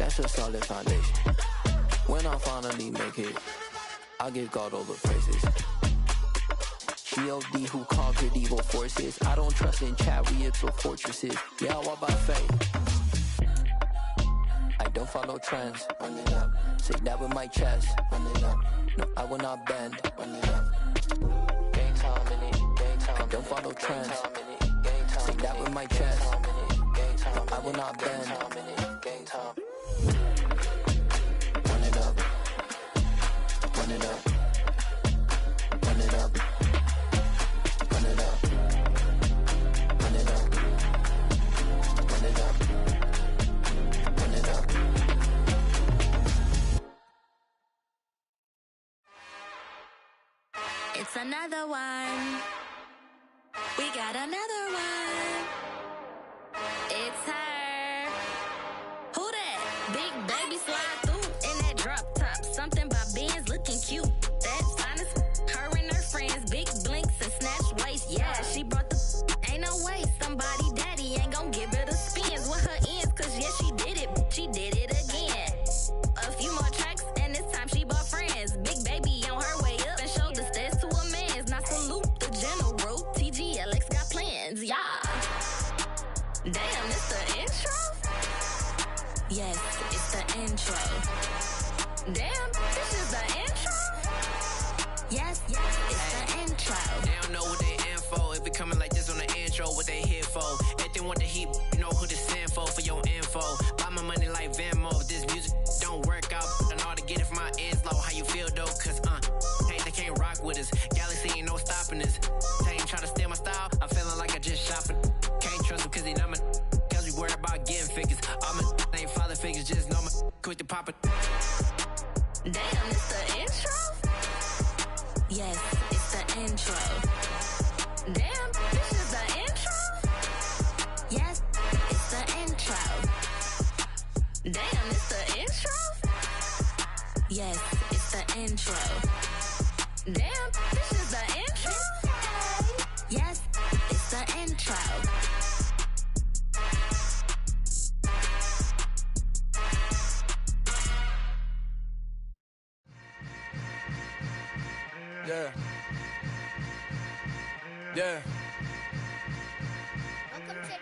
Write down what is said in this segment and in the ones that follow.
That's a solid foundation. When I finally make it, I'll give God all the praises. G.O.D. who conquered evil forces. I don't trust in chariots or fortresses. Yeah, I walk by faith. I don't follow trends. Run it up. Say that with my chest. Run it up. No, I will not bend. Run it up. Gang time in it. Gang time. I don't follow trends. Say that with my chest. No, I will not bend. Gang time. Run it up. Run it up. Run it up. Run it up. Run it up. Run it up. Run it up. It's another one. We got another one. It's her. Who that? Big baby slide through in that drop top. Something by Benz looking cute. That's honest. Her and her friends, big blinks and snatch waist. Yeah, she brought the. Ain't no way somebody daddy ain't gon' give her the spins with her ends. Cause yeah, she did it. She did it again. A few more tracks and this time she bought friends. Big baby on her way up and showed the stairs to a man's. Now salute the general. TGLX got plans. Yeah. Damn, it's the intro? Yes, it's the intro. Damn, this is the intro? Yes, it's the intro. They don't know what they in for. If it coming like this on the intro, what they here for? If they want the heat, you know who to send for your info. Buy my money like Venmo. If this music don't work out, and all to get it from my ends low. How you feel though? Cause hey, they can't rock with us. Galaxy ain't no stopping this. They ain't trying to steal my style. I'm feeling like I just shopping. Can't trust them cause they not my. Cause we worried about getting figures. All my ain't father figures, just know my quick to pop it. Damn, it's the intro? Yes, it's the intro. Damn, this is the intro? Yes, it's the intro. Damn, it's the intro? Yes, it's the intro. Damn, this is the intro? Yes, it's the intro. Yeah. Yeah. Welcome to the camp.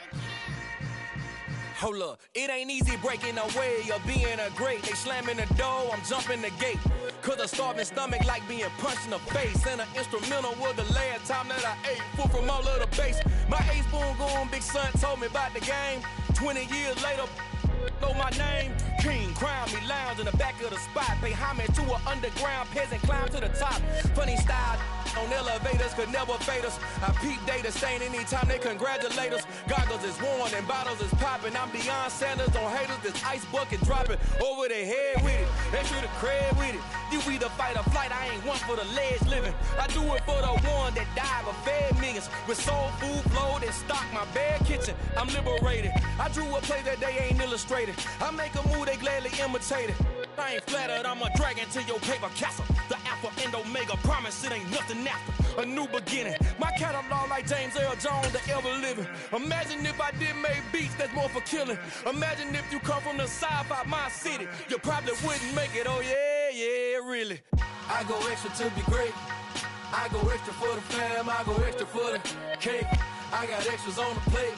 Hold up, it ain't easy breaking away or being a great. They slamming the door, I'm jumping the gate. Cause a starving stomach like being punched in the face. And an instrumental was the last time that I ate. Full from all of the bass. My ace spoon going, big son told me about the game. 20 years later, know my name. King, crown me, lounge in the back of the spot. Pay homage to an underground peasant, climb to the top. Funny style on elevators could never fade us. I peep data stain anytime they congratulate us. Goggles is worn and bottles is popping. I'm Deion Sanders on haters, this ice bucket dropping over their head with it. Extra the cred with it. You either fight or flight, I ain't one for the ledge living. I do it for the one that died but fed millions. With soul food flowed and stocked my bad kitchen. I'm liberated. I drew a play that they ain't illustrated. I make a move, they gladly imitate it. I ain't flattered, I'm a dragon to your paper castle. The Alpha and Omega, promise it ain't nothing after. A new beginning. My catalog like James Earl Jones, the ever living. Imagine if I did make beats that's more for killing. Imagine if you come from the south out my city. You probably wouldn't make it, oh yeah, really. I go extra to be great. I go extra for the fam, I go extra for the cake. I got extras on the plate.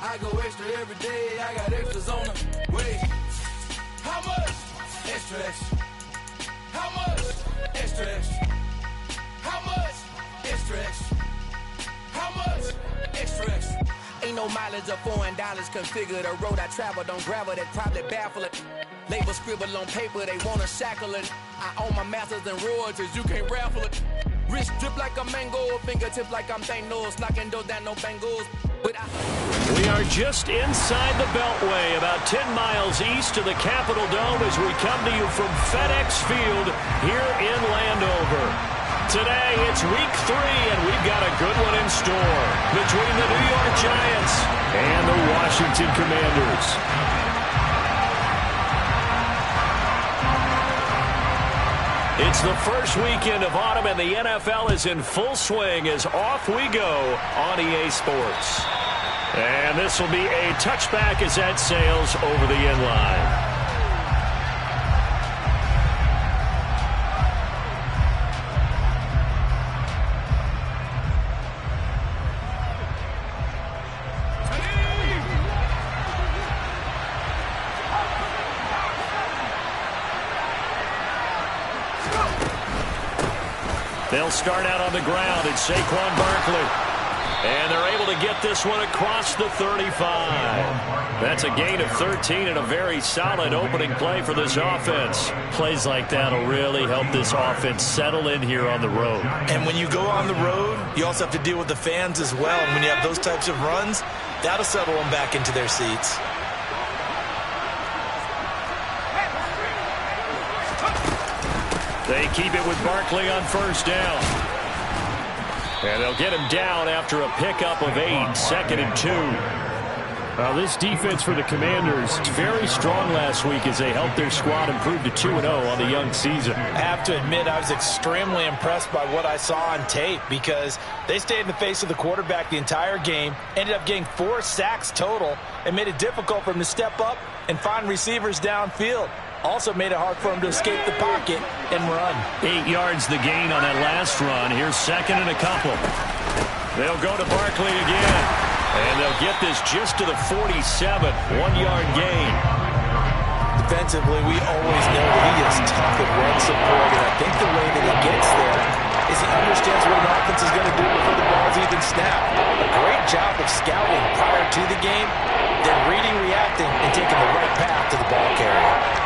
I go extra every day, I got extras on the way. How much? Extra, extra. How much? Extra, extra. How much? Extra, extra. How much? Extra, extra. Ain't no mileage of $4 configure the road I travel. Don't gravel that probably baffle it. Label scribble on paper, they wanna shackle it. I own my masters and royalties, you can't raffle it. Wrist drip like a mango, fingertip like I'm Thanos, knocking doors down, no bangles. We are just inside the Beltway, about 10 miles east of the Capitol Dome as we come to you from FedEx Field here in Landover. Today, it's week 3, and we've got a good one in store between the New York Giants and the Washington Commanders. It's the first weekend of autumn, and the NFL is in full swing as off we go on EA Sports. And this will be a touchback as that sails over the end line. They'll start out on the ground. It's Saquon Barkley. And they're able to get this one across the 35. That's a gain of 13 and a very solid opening play for this offense. Plays like that will really help this offense settle in here on the road. And when you go on the road, you also have to deal with the fans as well. And when you have those types of runs, that'll settle them back into their seats. They keep it with Barkley on first down. And they'll get him down after a pickup of 8, 2nd and 2. Now, this defense for the Commanders is very strong last week as they helped their squad improve to 2-0 on the young season. I have to admit, I was extremely impressed by what I saw on tape because they stayed in the face of the quarterback the entire game, ended up getting 4 sacks total, and made it difficult for him to step up and find receivers downfield. Also made it hard for him to escape the pocket and run. 8 yards the gain on that last run. Here's 2nd and a couple. They'll go to Barkley again. And they'll get this just to the 47. 1-yard gain. Defensively, we always know that he is tough at run support. And I think the way that he gets there is he understands what an offense is going to do before the ball's even snapped. A great job of scouting prior to the game, then reading, reacting, and taking the right path to the ball carrier.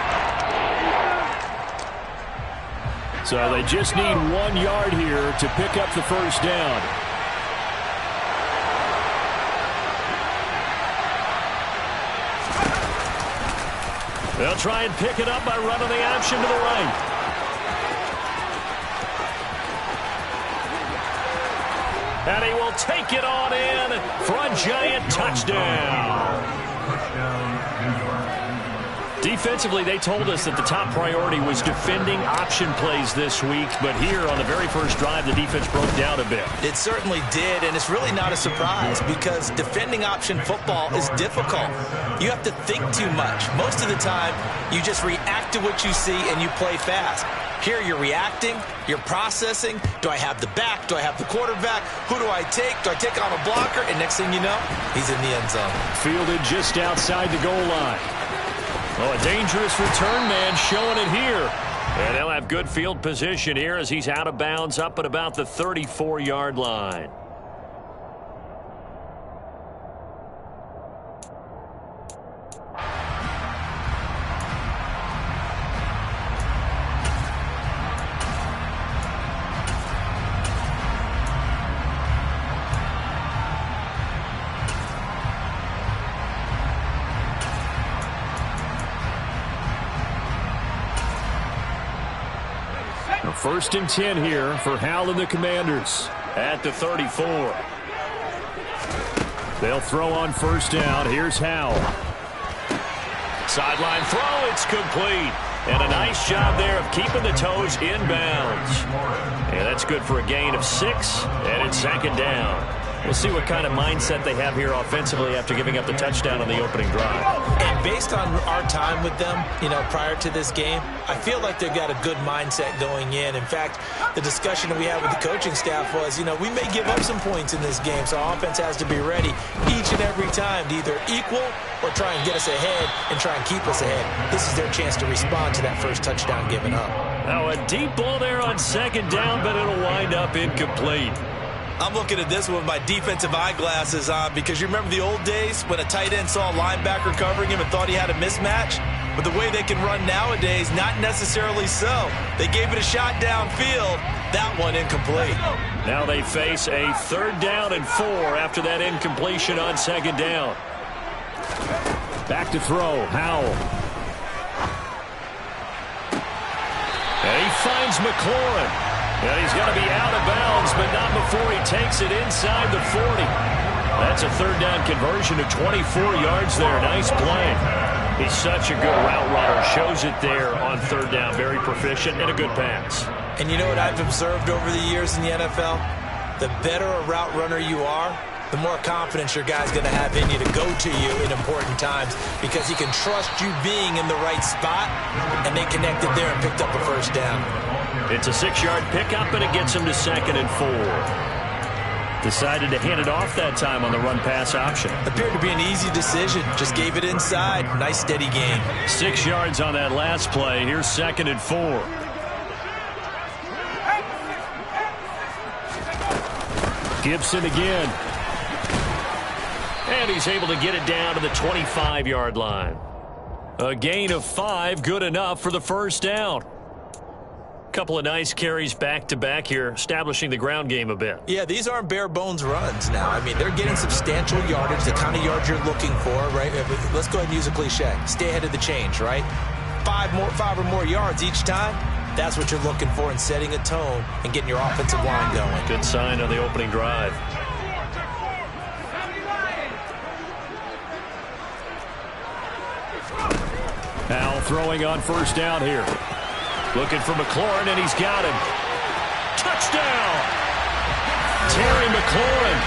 So they just need 1 yard here to pick up the first down. They'll try and pick it up by running the option to the right. And he will take it on in for a giant touchdown. Defensively, they told us that the top priority was defending option plays this week, but here on the very first drive, the defense broke down a bit. It certainly did, and it's really not a surprise because defending option football is difficult. You have to think too much. Most of the time, you just react to what you see and you play fast. Here you're reacting, you're processing. Do I have the back? Do I have the quarterback? Who do I take? Do I take on a blocker? And next thing you know, he's in the end zone. Fielded just outside the goal line. Oh, a dangerous return man showing it here. And they'll have good field position here as he's out of bounds up at about the 34-yard line. First and 10 here for Hal and the Commanders at the 34. They'll throw on first down. Here's Hal. Sideline throw. It's complete. And a nice job there of keeping the toes in bounds. And that's good for a gain of 6. And it's 2nd down. We'll see what kind of mindset they have here offensively after giving up the touchdown on the opening drive. And based on our time with them, prior to this game, I feel like they've got a good mindset going in. In fact, the discussion that we had with the coaching staff was, we may give up some points in this game, so our offense has to be ready each and every time to either equal or try and get us ahead and try and keep us ahead. This is their chance to respond to that first touchdown given up. Now a deep ball there on 2nd down, but it'll wind up incomplete. I'm looking at this with my defensive eyeglasses on because you remember the old days when a tight end saw a linebacker covering him and thought he had a mismatch? But the way they can run nowadays, not necessarily so. They gave it a shot downfield. That one incomplete. Now they face a 3rd down and 4 after that incompletion on 2nd down. Back to throw, Howell. And he finds McLaurin. And he's going to be out of bounds, but not before he takes it inside the 40. That's a 3rd down conversion of 24 yards there. Nice play. He's such a good route runner. Shows it there on 3rd down. Very proficient and a good pass. And you know what I've observed over the years in the NFL? The better a route runner you are, the more confidence your guy's going to have in you to go to you in important times because he can trust you being in the right spot, and they connected there and picked up a 1st down. It's a 6-yard pickup, and it gets him to 2nd and 4. Decided to hand it off that time on the run-pass option. Appeared to be an easy decision. Just gave it inside. Nice, steady gain. 6 yards on that last play. Here's 2nd and 4. Gibson again. And he's able to get it down to the 25-yard line. A gain of 5, good enough for the first down. Couple of nice carries back-to-back here, establishing the ground game a bit. Yeah, these aren't bare-bones runs now. I mean, they're getting substantial yardage, the kind of yards you're looking for, right? Let's go ahead and use a cliche. Stay ahead of the change, right? 5 or more yards each time. That's what you're looking for in setting a tone and getting your offensive line going. Good sign on the opening drive. Powell throwing on first down here. Looking for McLaurin, and he's got him. Touchdown! Terry McLaurin,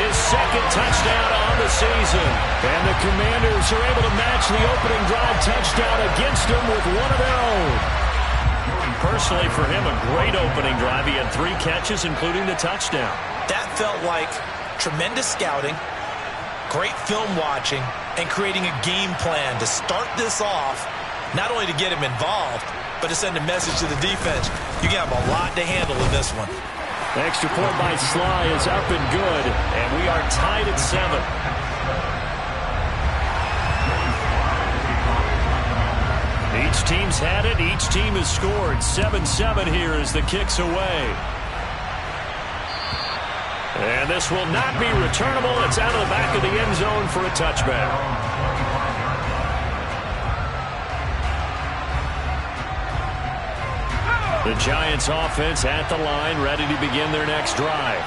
his second touchdown on the season. And the Commanders are able to match the opening drive touchdown against him with one of their own. Personally, for him, a great opening drive. He had 3 catches, including the touchdown. That felt like tremendous scouting, great film watching, and creating a game plan to start this off, not only to get him involved, but to send a message to the defense. You have a lot to handle in this one. The extra point by Sly is up and good, and we are tied at 7. Each team's had it. Each team has scored. 7-7 here as the kick's away. And this will not be returnable. It's out of the back of the end zone for a touchback. The Giants offense at the line, ready to begin their next drive.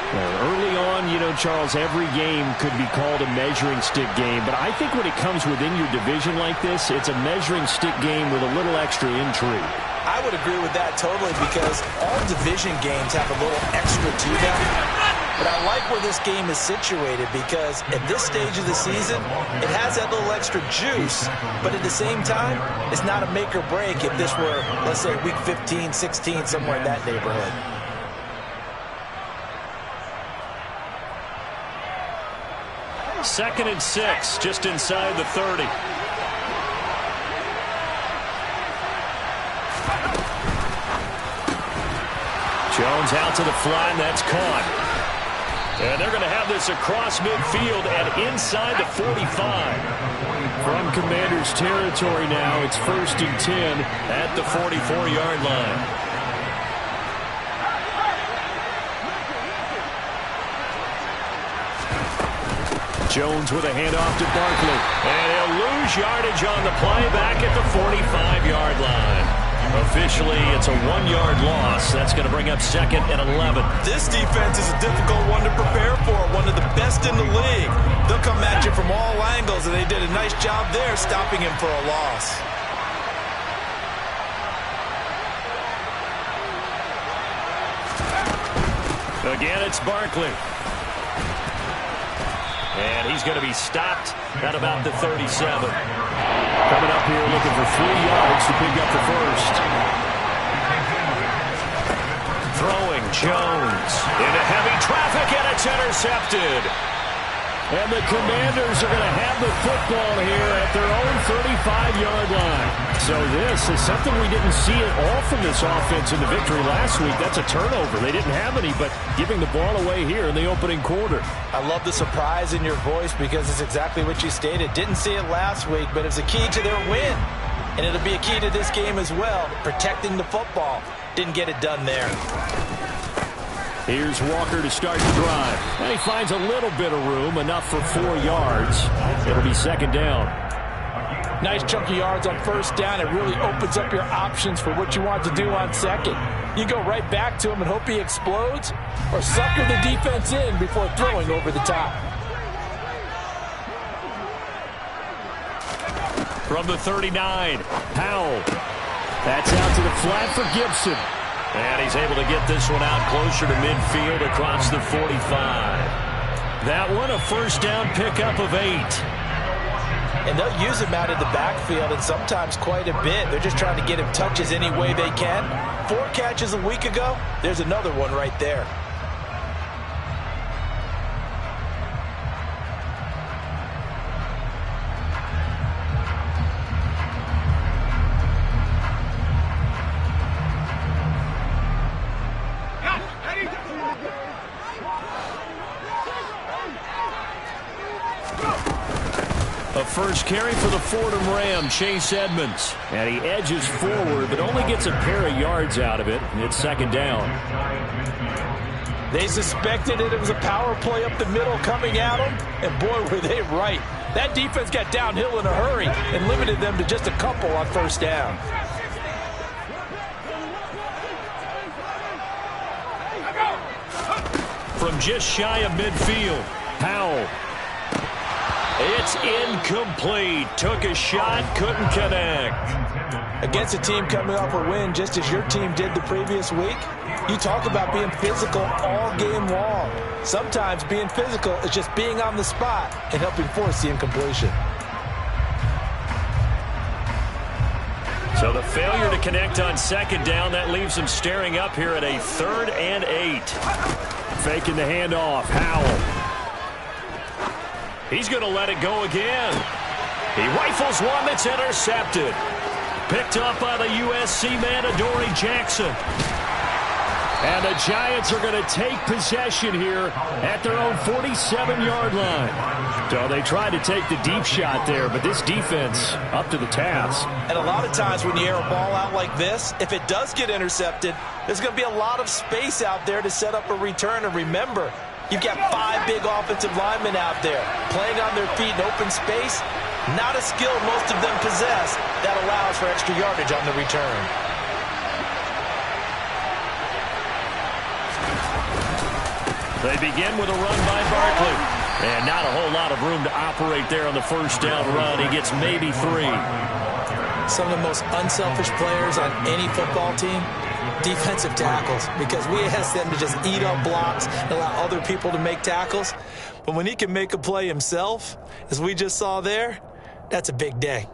Early on, you know, Charles, every game could be called a measuring stick game, but I think when it comes within your division like this, it's a measuring stick game with a little extra intrigue. I would agree with that totally, because all division games have a little extra to them. But I like where this game is situated, because at this stage of the season, it has that little extra juice, but at the same time, it's not a make or break if this were, let's say, week 15, 16, somewhere in that neighborhood. Second and 6, just inside the 30. Jones out to the flat, and that's caught. And they're going to have this across midfield and inside the 45. From Commanders territory now, it's 1st and 10 at the 44-yard line. Jones with a handoff to Barkley. And he'll lose yardage on the play back at the 45-yard line. Officially, it's a 1-yard loss. That's going to bring up 2nd and 11. This defense is a difficult one to prepare for, one of the best in the league. They'll come at you from all angles, and they did a nice job there stopping him for a loss. Again, it's Barkley. And he's going to be stopped at about the 37. Coming up here looking for 3 yards to pick up the first. Throwing Jones into heavy traffic, and it's intercepted. And the Commanders are going to have the football here at their own 35-yard line. So this is something we didn't see at all from this offense in the victory last week. That's a turnover. They didn't have any, but giving the ball away here in the opening quarter. I love the surprise in your voice, because it's exactly what you stated. Didn't see it last week, but it's a key to their win. And it'll be a key to this game as well, protecting the football. Didn't get it done there. Here's Walker to start the drive. And he finds a little bit of room, enough for 4 yards. It'll be 2nd down. Nice chunk of yards on first down. It really opens up your options for what you want to do on second. You go right back to him and hope he explodes, or sucker the defense in before throwing over the top. From the 39, Powell. That's out to the flat for Gibson. And he's able to get this one out closer to midfield across the 45. That one, a first down pickup of 8. And they'll use him out of the backfield, and sometimes quite a bit. They're just trying to get him touches any way they can. 4 catches a week ago. There's another one right there. first carry for the Fordham Ram, Chase Edmonds. And he edges forward, but only gets a pair of yards out of it. It's second down. They suspected it was a power play up the middle coming at them, and boy, were they right. That defense got downhill in a hurry and limited them to just a couple on first down. From just shy of midfield, Powell. It's incomplete. Took a shot, couldn't connect. Against a team coming off a win just as your team did the previous week, you talk about being physical all game long. Sometimes being physical is just being on the spot and helping force the incompletion. So the failure to connect on second down, that leaves him staring up here at a 3rd and 8. Faking the handoff, Howell. He's going to let it go again. He rifles one that's intercepted. Picked up by the USC man, Adoree Jackson. And the Giants are going to take possession here at their own 47-yard line. So they tried to take the deep shot there, but this defense up to the task. And a lot of times when you air a ball out like this, if it does get intercepted, there's going to be a lot of space out there to set up a return. And remember, you've got 5 big offensive linemen out there playing on their feet in open space. Not a skill most of them possess that allows for extra yardage on the return. They begin with a run by Barkley. And not a whole lot of room to operate there on the first down run. He gets maybe 3. Some of the most unselfish players on any football team, defensive tackles, because we ask them to just eat up blocks and allow other people to make tackles. But when he can make a play himself, as we just saw there, that's a big day.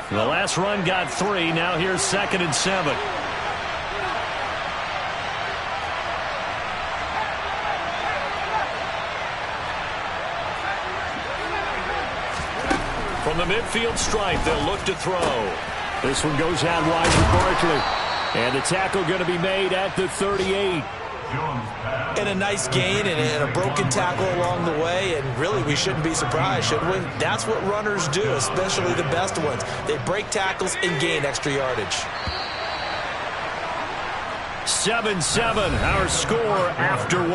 The last run got 3. Now here's 2nd and 7. From the midfield stripe, they'll look to throw. This one goes out wide for Barkley. And the tackle going to be made at the 38. And a nice gain and a broken tackle along the way, and really we shouldn't be surprised, should we? That's what runners do, especially the best ones. They break tackles and gain extra yardage. 7-7, our score after 1.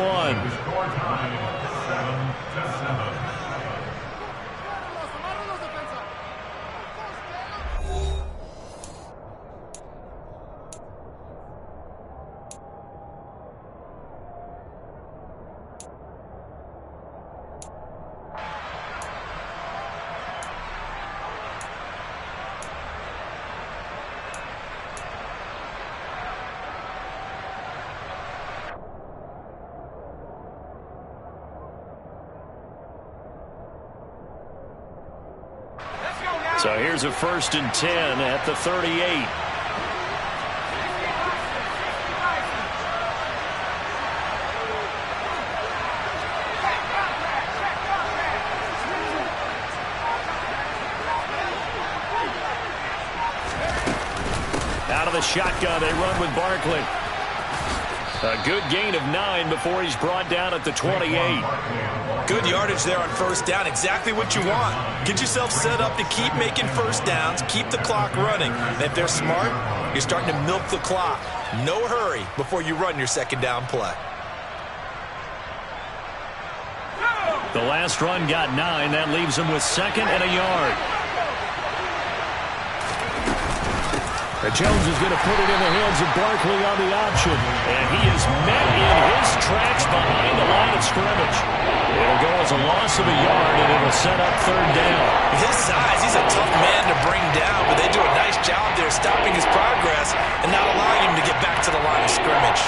So here's a 1st and 10 at the 38. Out of the shotgun, they run with Barkley. A good gain of 9 before he's brought down at the 28. Good yardage there on first down. Exactly what you want. Get yourself set up to keep making first downs, keep the clock running. And if they're smart, you're starting to milk the clock. No hurry before you run your second down play. The last run got 9. That leaves him with 2nd and a yard. Jones is going to put it in the hands of Barkley on the option. And he is met in his tracks behind the line of scrimmage. It'll go as a loss of a yard, and it'll set up 3rd down. With his size, he's a tough man to bring down, but they do a nice job there stopping his progress and not allowing him to get back to the line of scrimmage.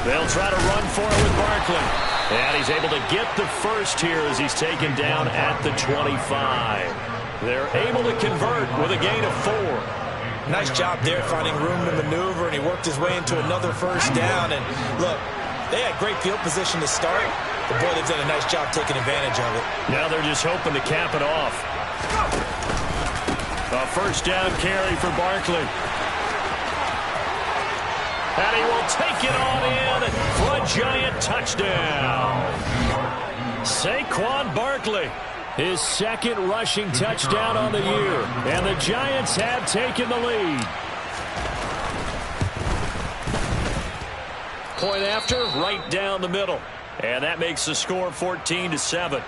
They'll try to run for it with Barkley. And he's able to get the first here as he's taken down at the 25. They're able to convert with a gain of 4. Nice job there finding room to maneuver, and he worked his way into another first down. And look, They had great field position to start, but boy, they've done a nice job taking advantage of it. Now they're just hoping to cap it off. A first down carry for Barkley. And he will take it on in for a Giant touchdown. Saquon Barkley, his second rushing touchdown on the year. And the Giants have taken the lead. Point after, right down the middle. And that makes the score 14-7.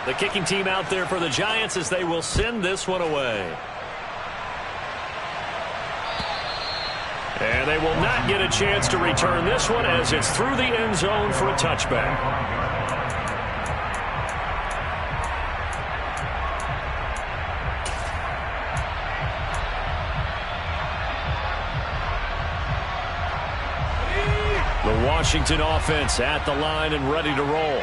The kicking team out there for the Giants as they will send this one away. And they will not get a chance to return this one as it's through the end zone for a touchback. The Washington offense at the line and ready to roll.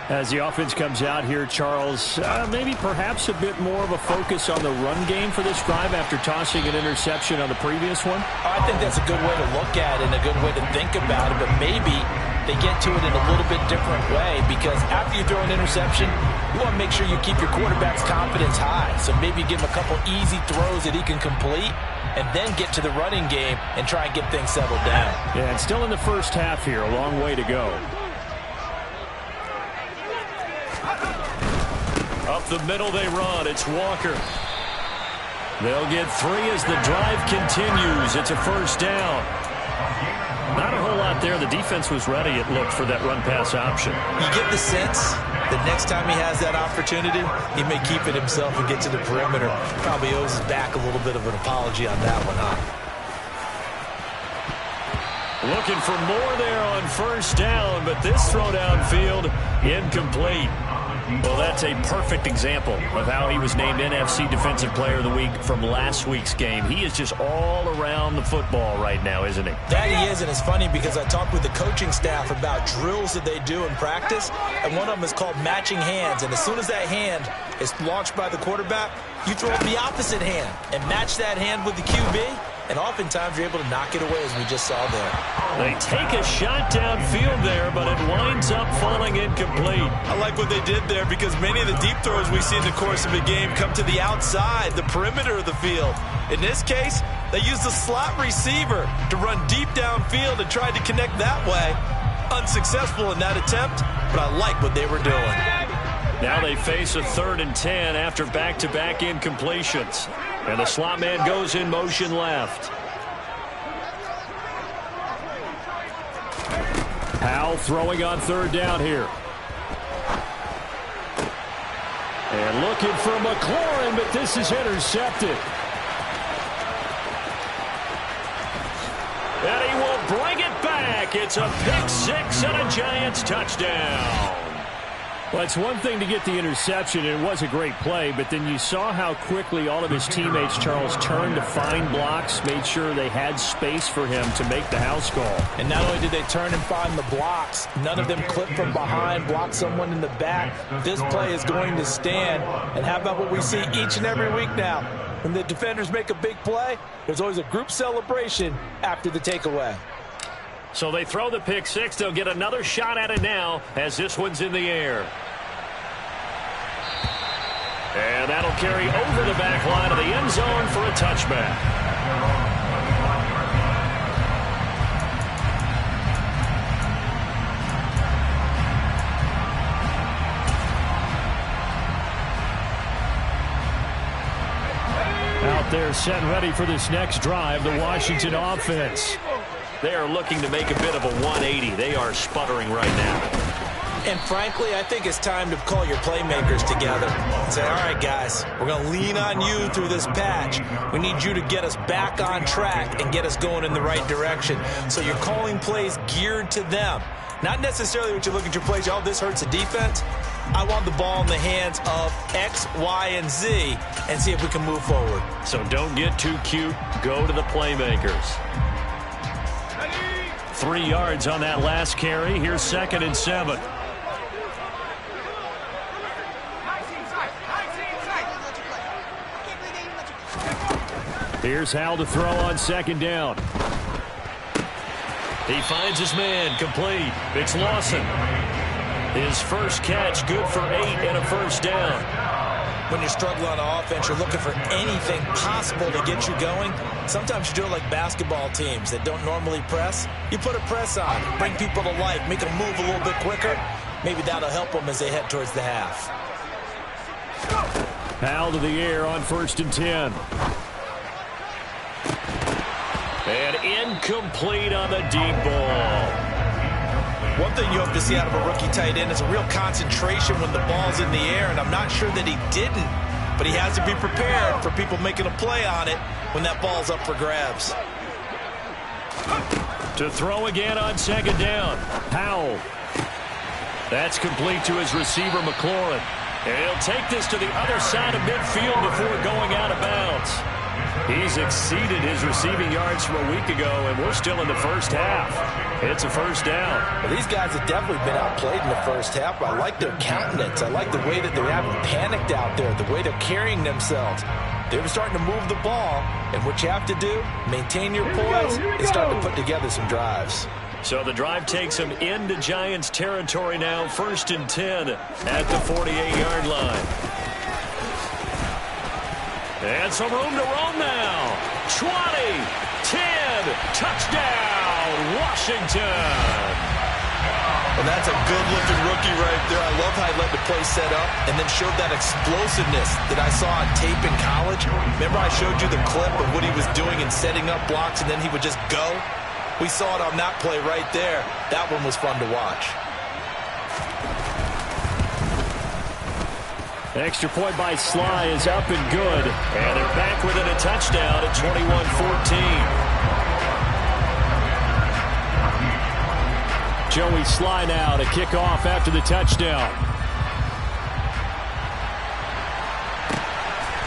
As the offense comes out here, Charles, maybe perhaps a bit more of a focus on the run game for this drive after tossing an interception on the previous one? I think that's a good way to look at it and a good way to think about it, but maybe they get to it in a little bit different way because after you throw an interception, you want to make sure you keep your quarterback's confidence high. So maybe give him a couple easy throws that he can complete and then get to the running game and try and get things settled down. Yeah, and still in the first half here, a long way to go. Up the middle they run. It's Walker. They'll get 3 as the drive continues. It's a first down. Not a whole lot there. The defense was ready, it looked, for that run-pass option. You get the sense that next time he has that opportunity, he may keep it himself and get to the perimeter. Probably owes his back a little bit of an apology on that one, huh? Looking for more there on first down, but this throw downfield incomplete. Well, that's a perfect example of how he was named NFC Defensive Player of the Week from last week's game. He is just all around the football right now, isn't he? That he is, and it's funny because I talked with the coaching staff about drills that they do in practice, and one of them is called matching hands. And as soon as that hand is launched by the quarterback, you throw up the opposite hand and match that hand with the QB, and oftentimes you're able to knock it away, as we just saw there. They take a shot downfield there, but it winds up falling incomplete. I like what they did there because many of the deep throws we see in the course of a game come to the outside, the perimeter of the field. In this case, they used the slot receiver to run deep downfield and tried to connect that way. Unsuccessful in that attempt, but I like what they were doing. Now they face a 3rd and 10 after back-to-back incompletions. And the slot man goes in motion left. Powell throwing on 3rd down here. And looking for McLaurin, but this is intercepted. And he will bring it back. It's a pick 6 and a Giants touchdown. Well, it's one thing to get the interception, and it was a great play, but then you saw how quickly all of his teammates, Charles, turned to find blocks, made sure they had space for him to make the house call. And not only did they turn and find the blocks, none of them clipped from behind, blocked someone in the back. This play is going to stand. And how about what we see each and every week now? When the defenders make a big play, there's always a group celebration after the takeaway. So they throw the pick 6. They'll get another shot at it now as this one's in the air. And that'll carry over the back line of the end zone for a touchback. Out there set and ready for this next drive, the Washington offense. They are looking to make a bit of a 180. They are sputtering right now. And frankly, I think it's time to call your playmakers together and say, all right, guys, we're going to lean on you through this patch. We need you to get us back on track and get us going in the right direction. So you're calling plays geared to them. Not necessarily what you look at your plays, oh, this hurts the defense. I want the ball in the hands of X, Y, and Z and see if we can move forward. So don't get too cute. Go to the playmakers. 3 yards on that last carry. Here's 2nd and 7. Here's Hal to throw on 2nd down. He finds his man, complete. It's Lawson. His first catch, good for 8 and a first down. When you're struggling on offense, you're looking for anything possible to get you going. Sometimes you do it like basketball teams that don't normally press. You put a press on, bring people to life, make them move a little bit quicker. Maybe that'll help them as they head towards the half. Powell to the air on 1st and 10. And incomplete on the deep ball. One thing you hope to see out of a rookie tight end is a real concentration when the ball's in the air, and I'm not sure that he didn't, but he has to be prepared for people making a play on it when that ball's up for grabs. To throw again on 2nd down. Powell. That's complete to his receiver, McLaurin. And he'll take this to the other side of midfield before going out of bounds. He's exceeded his receiving yards from a week ago, and we're still in the first half. It's a first down. Well, these guys have definitely been outplayed in the first half. I like their countenance. I like the way that they haven't panicked out there, the way they're carrying themselves. They're starting to move the ball, and what you have to do, maintain your poise, and start to put together some drives. So the drive takes him into Giants territory now, 1st and 10 at the 48-yard line. And some room to roam now. 20, 10, touchdown, Washington. Well, that's a good-looking rookie right there. I love how he let the play set up and then showed that explosiveness that I saw on tape in college. Remember I showed you the clip of what he was doing and setting up blocks, and then he would just go? We saw it on that play right there. That one was fun to watch. Extra point by Sly is up and good. And they're back within a touchdown at 21-14. Joey Sly now to kick off after the touchdown.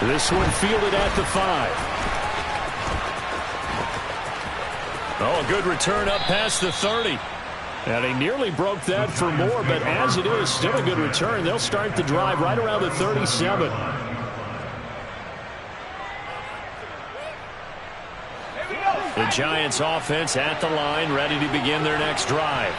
This one fielded at the 5. Oh, a good return up past the 30. And he nearly broke that for more, but as it is, still a good return. They'll start the drive right around the 37. The Giants offense at the line, ready to begin their next drive.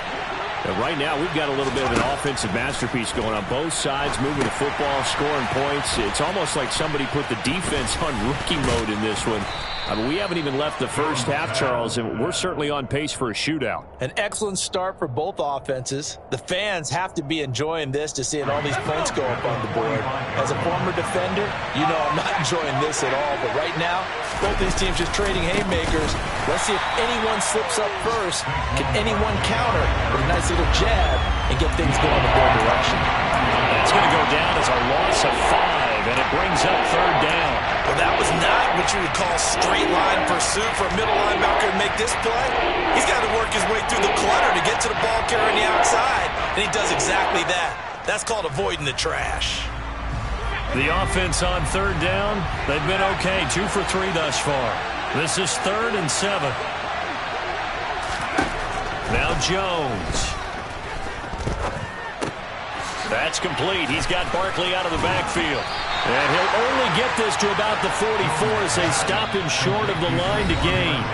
And right now, we've got a little bit of an offensive masterpiece going on both sides, moving the football, scoring points. It's almost like somebody put the defense on rookie mode in this one. I mean, we haven't even left the first half, Charles, and we're certainly on pace for a shootout. An excellent start for both offenses. The fans have to be enjoying this to seeing all these points go up on the board. As a former defender, you know I'm not enjoying this at all. But right now, both these teams just trading haymakers. Let's see if anyone slips up first. Can anyone counter with a nice little jab and get things going in their direction? That's going to go down as a loss of 5, and it brings up 3rd down. Well, that was not what you would call straight line pursuit for a middle linebacker to make this play. He's got to work his way through the clutter to get to the ball carrier on the outside, and he does exactly that. That's called avoiding the trash. The offense on 3rd down, they've been okay, 2 for 3 thus far. This is 3rd and 7. Now Jones. That's complete. He's got Barkley out of the backfield. And he'll only get this to about the 44 as they stop him short of the line to gain.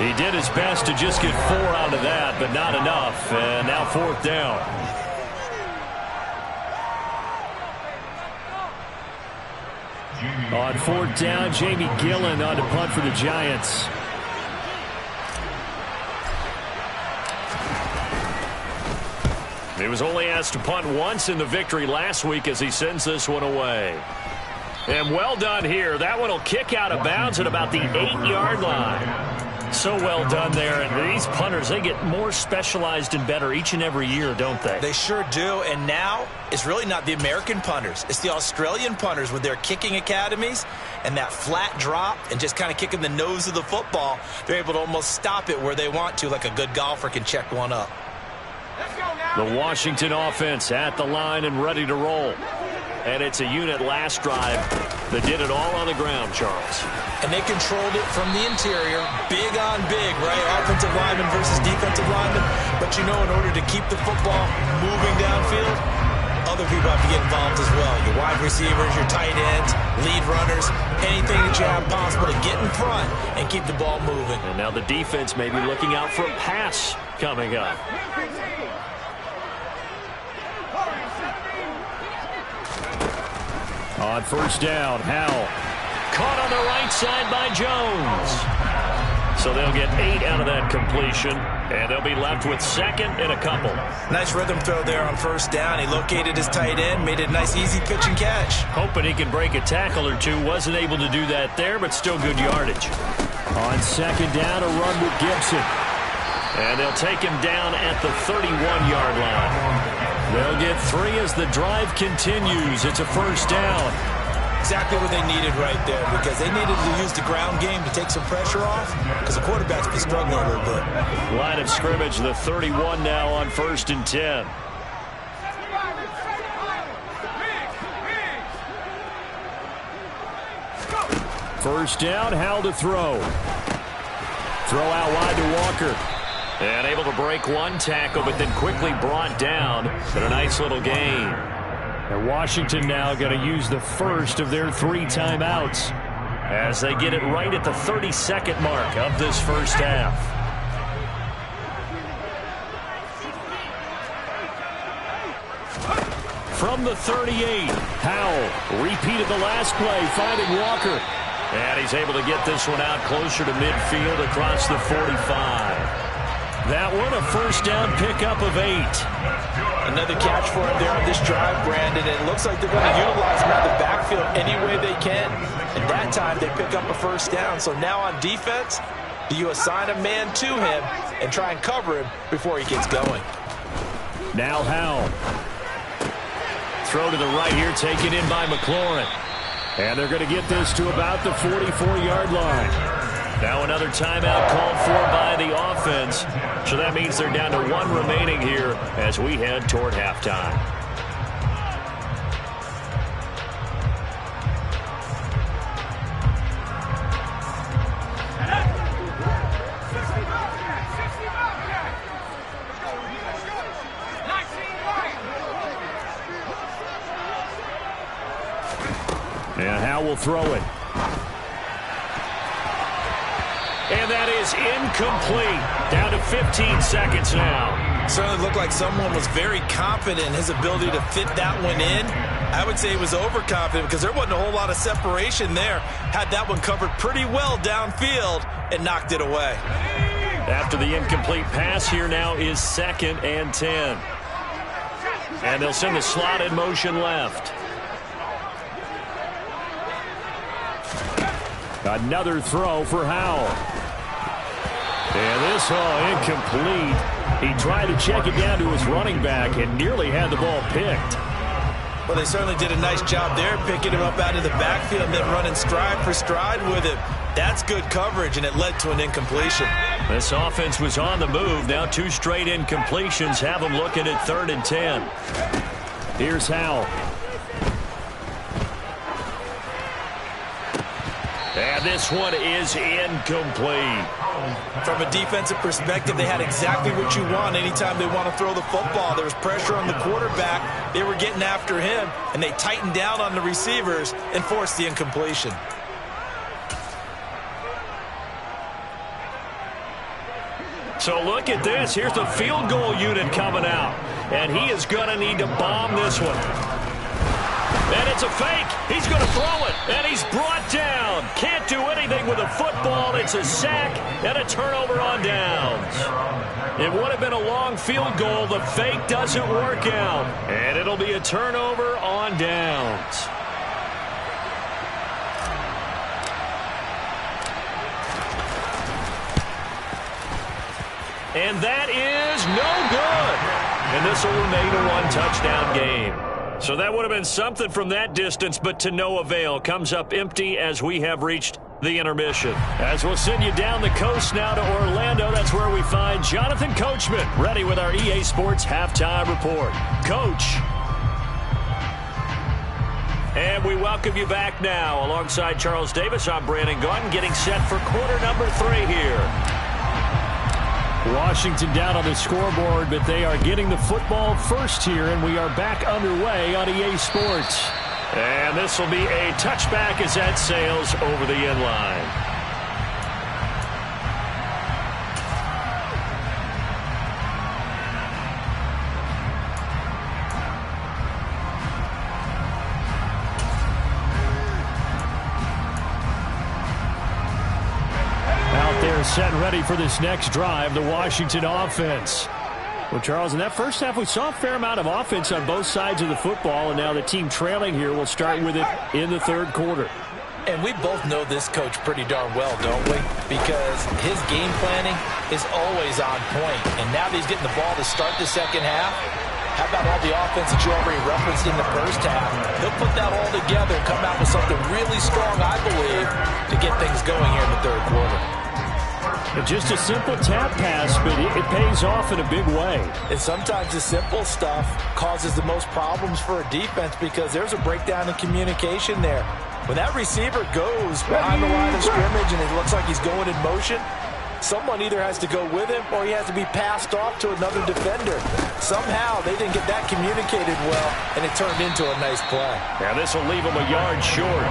He did his best to just get 4 out of that, but not enough. And now 4th down. On 4th down, Jamie Gillen on to punt for the Giants. He was only asked to punt once in the victory last week as he sends this one away. And well done here. That one will kick out of bounds at about the 8-yard line. So well done there. And these punters, they get more specialized and better each and every year, don't they? They sure do. And now it's really not the American punters. It's the Australian punters with their kicking academies and that flat drop and just kind of kicking the nose of the football. They're able to almost stop it where they want to, like a good golfer can check one up. The Washington offense at the line and ready to roll. And it's a unit last drive that did it all on the ground, Charles. And they controlled it from the interior, big on big, right? Offensive lineman versus defensive lineman. But you know, in order to keep the football moving downfield, a other people have to get involved as well. Your wide receivers, your tight ends, lead runners, anything that you have possible to get in front and keep the ball moving. And now the defense may be looking out for a pass coming up. On first down, Howell. Caught on the right side by Jones. So they'll get 8 out of that completion, and they'll be left with second and a couple. Nice rhythm throw there on first down. He located his tight end, made it a nice easy pitch and catch. Hoping he can break a tackle or two. Wasn't able to do that there, but still good yardage. On second down, a run with Gibson. And they'll take him down at the 31-yard line. They'll get 3 as the drive continues. It's a first down. Exactly what they needed right there, because they needed to use the ground game to take some pressure off, because the quarterback's been struggling a little bit. Line of scrimmage, the 31 now on first and 10. First down, Howell to throw. Throw out wide to Walker. And able to break one tackle, but then quickly brought down. But a nice little gain. And Washington now going to use the first of their 3 timeouts as they get it right at the 32nd mark of this first half. From the 38, Howell repeated the last play, finding Walker. And he's able to get this one out closer to midfield across the 45. That one a first down pickup of 8. Another catch for him there on this drive, Brandon. And it looks like they're going to utilize him out of the backfield any way they can. And that time they pick up a first down. So now on defense, do you assign a man to him and try and cover him before he gets going? Now Howell. Throw to the right here, taken in by McLaurin. And they're going to get this to about the 44-yard line. Now another timeout called for by the offense. So that means they're down to 1 remaining here as we head toward halftime. And Howell will throw it. And that is incomplete. Down to 15 seconds now. Certainly looked like someone was very confident in his ability to fit that one in. I would say he was overconfident because there wasn't a whole lot of separation there. Had that one covered pretty well downfield and knocked it away. After the incomplete pass, here now is 2nd and 10. And they'll send the slot in motion left. Another throw for Howell. And this incomplete. He tried to check it down to his running back and nearly had the ball picked. Well, they certainly did a nice job there, picking him up out of the backfield and then running stride for stride with him. That's good coverage, and it led to an incompletion. This offense was on the move. Now 2 straight incompletions have them looking at 3rd and 10. Here's Howell. And this one is incomplete. From a defensive perspective, they had exactly what you want anytime they want to throw the football. There was pressure on the quarterback. They were getting after him, and they tightened down on the receivers and forced the incompletion. So look at this. Here's the field goal unit coming out. And he is going to need to bomb this one. And it's a fake. He's going to throw it. And he's brought down. Can't do anything with a football. It's a sack and a turnover on downs. It would have been a long field goal. The fake doesn't work out. And it'll be a turnover on downs. And that is no good. And this will remain a 1-touchdown game. So that would have been something from that distance, but to no avail. Comes up empty as we have reached the intermission. As we'll send you down the coast now to Orlando, that's where we find Jonathan Coachman, ready with our EA Sports Halftime Report. Coach. And we welcome you back now. Alongside Charles Davis, I'm Brandon Gaughton, getting set for quarter number 3 here. Washington down on the scoreboard, but they are getting the football first here, and we are back underway on EA Sports. And this will be a touchback as that sails over the end line. Out there set and ready for this next drive, the Washington offense. Well, Charles, in that first half, we saw a fair amount of offense on both sides of the football, and now the team trailing here will start with it in the third quarter. And we both know this coach pretty darn well, don't we? Because his game planning is always on point. And now that he's getting the ball to start the second half, how about all the offense that you already referenced in the first half? He'll put that all together and come out with something really strong, I believe, to get things going here in the third quarter. Just a simple tap pass, but it pays off in a big way. And sometimes the simple stuff causes the most problems for a defense because there's a breakdown in communication there. When that receiver goes behind the line of scrimmage and it looks like he's going in motion, someone either has to go with him or he has to be passed off to another defender. Somehow they didn't get that communicated well, and it turned into a nice play. Now this will leave him a yard short.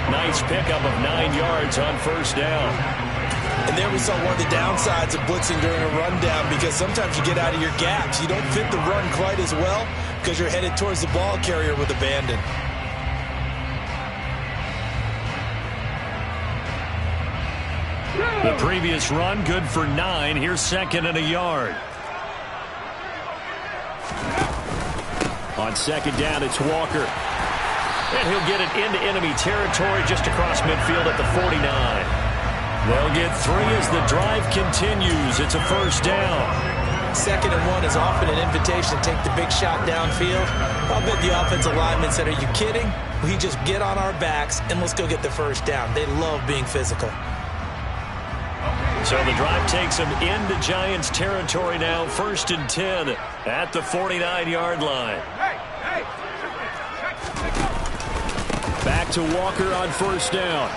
Nice pickup of 9 yards on first down. And there we saw one of the downsides of blitzing during a rundown because sometimes you get out of your gaps. You don't fit the run quite as well because you're headed towards the ball carrier with abandon. The previous run, good for 9. Here's second and a yard. On second down, it's Walker. And he'll get it into enemy territory just across midfield at the 49. They'll get 3 as the drive continues. It's a first down. Second and 1 is often an invitation to take the big shot downfield. I'll bet the offensive lineman said, are you kidding? We just get on our backs and let's go get the first down. They love being physical. So the drive takes them into Giants territory now. First and 10 at the 49-yard line. Back to Walker on first down.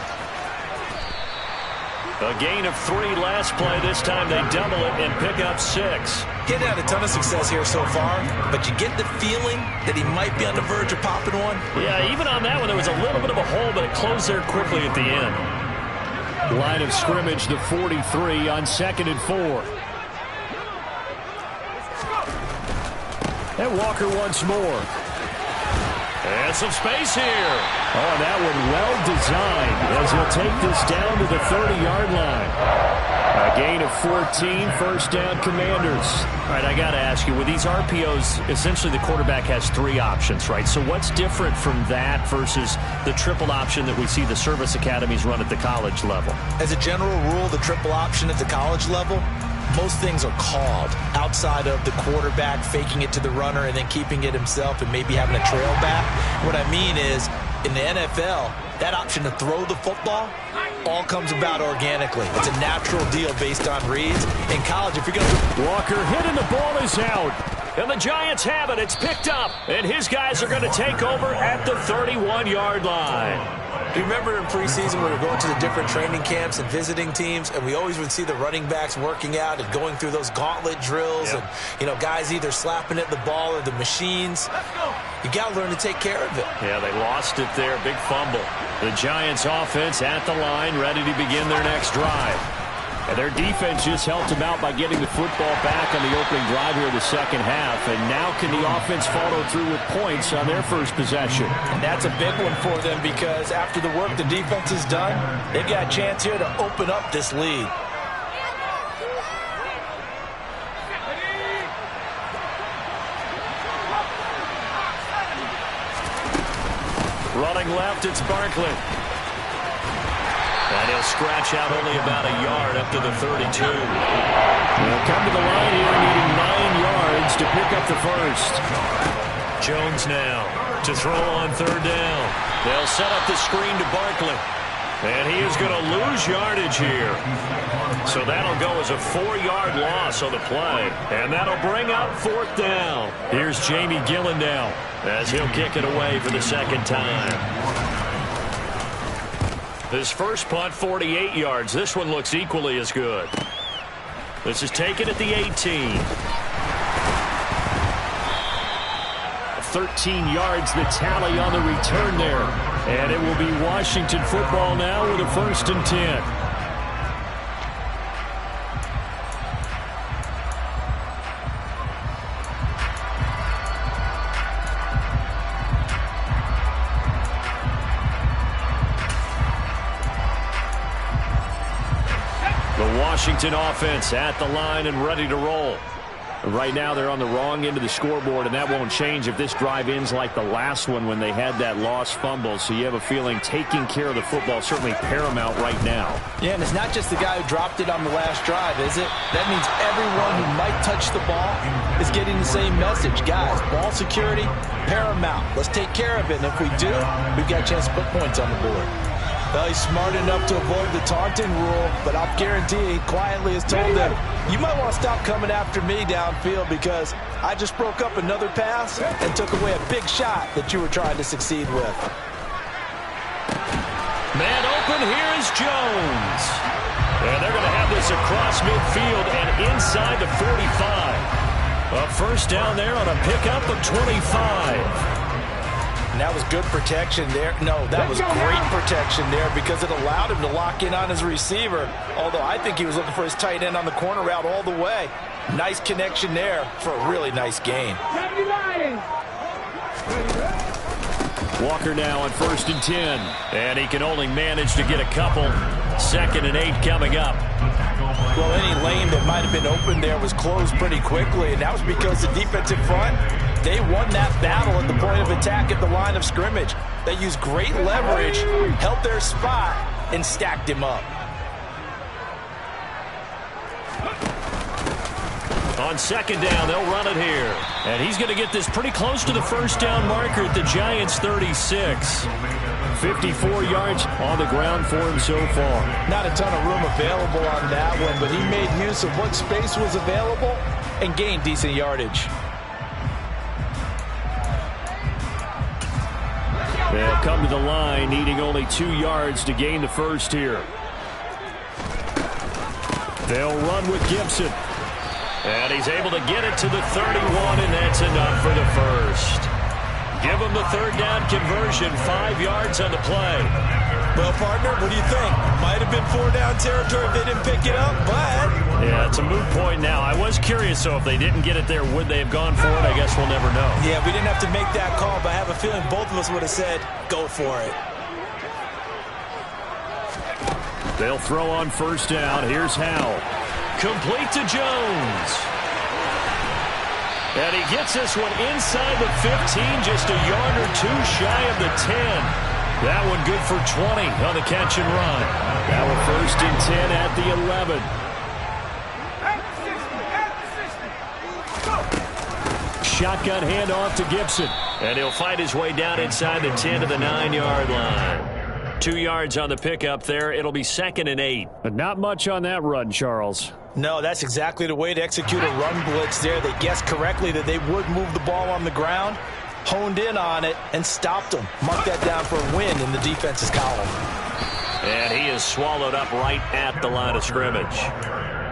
A gain of 3 last play. This time they double it and pick up 6. He's had a ton of success here so far, but you get the feeling that he might be on the verge of popping one. Yeah, even on that one, there was a little bit of a hole, but it closed there quickly at the end. Line of scrimmage, the 43 on second and 4. And Walker once more. And some space here. Oh, that one well designed as he'll take this down to the 30-yard line. A gain of 14, first down Commanders. All right, I got to ask you, with these RPOs, essentially the quarterback has 3 options, right? So what's different from that versus the triple option that we see the service academies run at the college level? As a general rule, the triple option at the college level, most things are called outside of the quarterback faking it to the runner and then keeping it himself and maybe having a trail back. What I mean is, in the NFL, that option to throw the football all comes about organically. It's a natural deal based on reads. In college, if you're going to... Walker hit and the ball is out. And the Giants have it. It's picked up. And his guys are going to take over at the 31-yard line. You remember in preseason we were going to the different training camps and visiting teams, and we always would see the running backs working out and going through those gauntlet drills, and, you know, guys either slapping at the ball or the machines. You got to learn to take care of it. Yeah, they lost it there. Big fumble. The Giants offense at the line, ready to begin their next drive. And their defense just helped them out by getting the football back on the opening drive here in the second half. And now can the offense follow through with points on their first possession? And that's a big one for them because after the work the defense has done, they've got a chance here to open up this lead. Running left, it's Barkley. And he'll scratch out only about a yard up to the 32. They'll come to the line here needing 9 yards to pick up the first. Jones now to throw on third down. They'll set up the screen to Barkley. And he is going to lose yardage here. So that'll go as a 4-yard loss on the play. And that'll bring up fourth down. Here's Jamie Gillen now as he'll kick it away for the second time. His first punt, 48 yards. This one looks equally as good. This is taken at the 18. 13 yards the tally on the return there. And it will be Washington football now with a 1st and 10. The Washington offense at the line and ready to roll. Right now they're on the wrong end of the scoreboard, and that won't change if this drive ends like the last one when they had that lost fumble. So you have a feeling taking care of the football is certainly paramount right now. Yeah, and it's not just the guy who dropped it on the last drive, is it? That means everyone who might touch the ball is getting the same message. Guys, ball security, paramount. Let's take care of it, and if we do, we've got a chance to put points on the board. Well, he's smart enough to avoid the taunting rule, but I'll guarantee he quietly has told them, you might want to stop coming after me downfield because I just broke up another pass and took away a big shot that you were trying to succeed with. Man open, here is Jones. And they're going to have this across midfield and inside the 45. A first down there on a pickup of 25. And that was good protection there. No, that was great protection there because it allowed him to lock in on his receiver. Although I think he was looking for his tight end on the corner route all the way. Nice connection there for a really nice gain. Walker now on 1st and 10. And he can only manage to get a couple. 2nd and 8 coming up. Well, any lane that might have been open there was closed pretty quickly, and that was because the defensive front, they won that battle at the point of attack at the line of scrimmage. They used great leverage, held their spot, and stacked him up. On 2nd down, they'll run it here. And he's going to get this pretty close to the first down marker at the Giants' 36. 54 yards on the ground for him so far. Not a ton of room available on that one, but he made use of what space was available and gained decent yardage. They'll come to the line, needing only 2 yards to gain the first here. They'll run with Gibson. And he's able to get it to the 31, and that's enough for the first. Give him the 3rd down conversion, 5 yards on the play. Well, partner, what do you think? Might have been 4-down territory if they didn't pick it up, but... Yeah, it's a moot point now. I was curious, so if they didn't get it there, would they have gone for it? I guess we'll never know. Yeah, we didn't have to make that call, but I have a feeling both of us would have said, go for it. They'll throw on 1st down. Here's Howell. Complete to Jones. And he gets this one inside the 15, just a yard or two shy of the 10. That one good for 20 on the catch and run. Now a 1st and 10 at the 11. Shotgun handoff to Gibson. And he'll fight his way down inside the 10 to the 9-yard line. 2 yards on the pickup there. It'll be 2nd and 8. But not much on that run, Charles. No, that's exactly the way to execute a run blitz there. They guessed correctly that they would move the ball on the ground, honed in on it, and stopped them. Mark that down for a win in the defense's column. And he is swallowed up right at the line of scrimmage.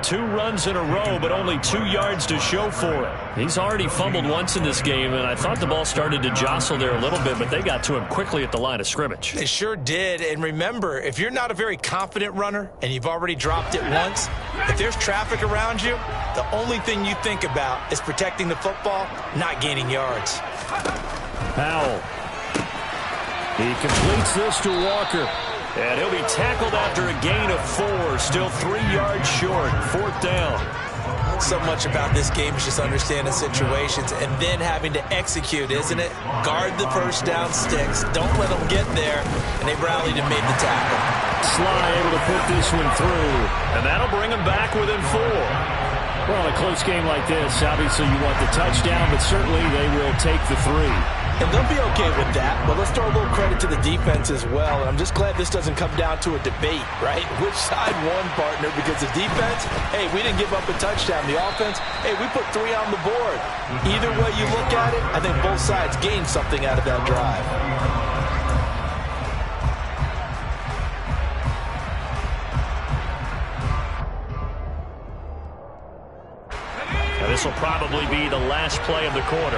2 runs in a row, but only 2 yards to show for it. He's already fumbled once in this game, and I thought the ball started to jostle there a little bit, but they got to him quickly at the line of scrimmage. They sure did, and remember, if you're not a very confident runner and you've already dropped it once, if there's traffic around you, the only thing you think about is protecting the football, not gaining yards. Howell. He completes this to Walker. And he'll be tackled after a gain of 4, still 3 yards short, 4th down. So much about this game is just understanding situations and then having to execute, isn't it? Guard the first down sticks. Don't let them get there. And they rallied and made the tackle. Sly able to put this one through. And that'll bring them back within 4. Well, in a close game like this, obviously you want the touchdown, but certainly they will take the 3. And they'll be okay with that, but let's throw a little credit to the defense as well. And I'm just glad this doesn't come down to a debate, right? Which side won, partner? Because the defense, hey, we didn't give up a touchdown. The offense, hey, we put 3 on the board. Either way you look at it, I think both sides gained something out of that drive. This will probably be the last play of the quarter.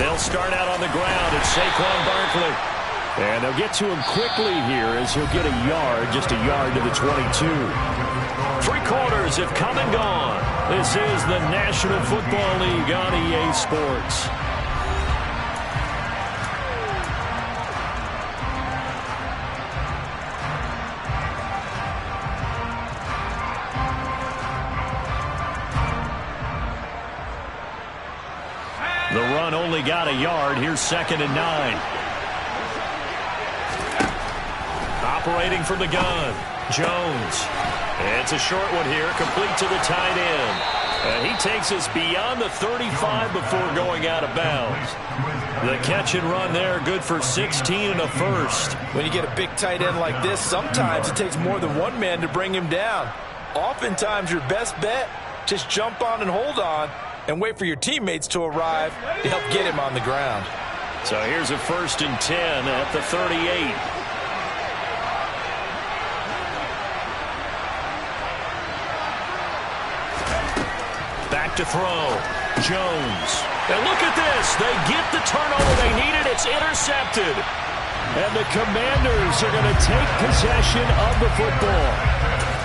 They'll start out on the ground. It's Saquon Barkley. And they'll get to him quickly here as he'll get a yard, just a yard to the 22. 3 quarters have come and gone. This is the National Football League on EA Sports. The run only got a yard. Here's 2nd and 9. Operating from the gun, Jones. It's a short one here, complete to the tight end. And he takes us beyond the 35 before going out of bounds. The catch and run there, good for 16 and a first. When you get a big tight end like this, sometimes it takes more than one man to bring him down. Oftentimes your best bet, just jump on and hold on and wait for your teammates to arrive to help get him on the ground. So here's a 1st and 10 at the 38. Back to throw. Jones. And look at this. They get the turnover they needed. It's intercepted. And the Commanders are going to take possession of the football.